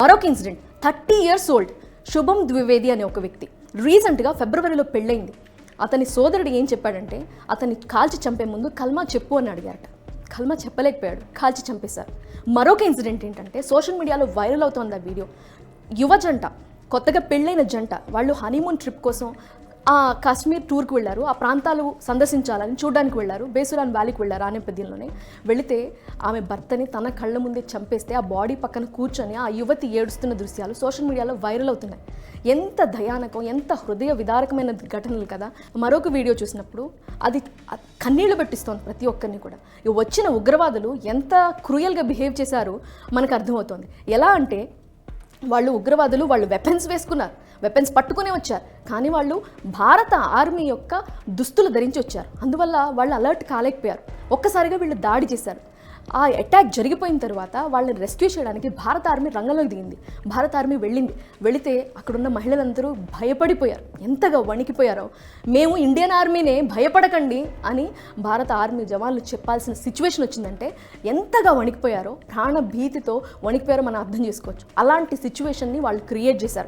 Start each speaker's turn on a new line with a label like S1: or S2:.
S1: మరొక incident 30 years old శుభం ద్వివేది అనే ఒక వ్యక్తి రీసెంట్గా ఫిబ్రవరిలో పెళ్ళైంది. అతని సోదరుడు ఏం చెప్పాడంటే అతన్ని కాల్చి చంపే ముందు కల్మా చెప్పు అని అడిగారట. కల్మా చెప్పలేకపోయాడు, కాల్చి చంపేశారు. మరొక ఇన్సిడెంట్ ఏంటంటే సోషల్ మీడియాలో వైరల్ అవుతోంది ఆ వీడియో. యువ జంట, కొత్తగా పెళ్ళైన జంట, వాళ్ళు హనీమూన్ ట్రిప్ కోసం కాశ్మీర్ టూర్కి వెళ్ళారు. ఆ ప్రాంతాలు సందర్శించాలని చూడడానికి వెళ్ళారు. బేసురాన్ వ్యాలీకి వెళ్ళారు. ఆ నేపథ్యంలోనే వెళితే ఆమె భర్తని తన కళ్ళ ముందే చంపేస్తే ఆ బాడీ పక్కన కూర్చొని ఆ యువతి ఏడుస్తున్న దృశ్యాలు సోషల్ మీడియాలో వైరల్ అవుతున్నాయి. ఎంత భయానకం, ఎంత హృదయ విదారకమైన ఘటనలు కదా. మరొక వీడియో చూసినప్పుడు అది కన్నీళ్లు పెట్టిస్తోంది ప్రతి ఒక్కరిని కూడా. వచ్చిన ఉగ్రవాదులు ఎంత క్రూయల్గా బిహేవ్ చేశారో మనకు అర్థమవుతోంది. ఎలా అంటే వాళ్ళు ఉగ్రవాదులు వెపన్స్ వేసుకున్నారు, వెపన్స్ పట్టుకునే వచ్చారు, కానీ వాళ్ళు భారత ఆర్మీ యొక్క దుస్తులు ధరించి వచ్చారు. అందువల్ల వాళ్ళు అలర్ట్ కాలేకపోయారు. ఒక్కసారిగా వీళ్ళు దాడి చేశారు. ఆ అటాక్ జరిగిపోయిన తర్వాత వాళ్ళని రెస్క్యూ చేయడానికి భారత ఆర్మీ రంగంలోకి దిగింది. భారత ఆర్మీ వెళితే అక్కడున్న మహిళలందరూ భయపడిపోయారు, ఎంతగా వణికిపోయారో. మేము ఇండియన్ ఆర్మీనే, భయపడకండి అని భారత ఆర్మీ జవాన్లు చెప్పాల్సిన సిచ్యువేషన్ వచ్చిందంటే ఎంతగా వణికిపోయారో, ప్రాణ భీతితో వణికిపోయారో మనం అర్థం చేసుకోవచ్చు. అలాంటి సిచ్యువేషన్ని వాళ్ళు క్రియేట్ చేశారు.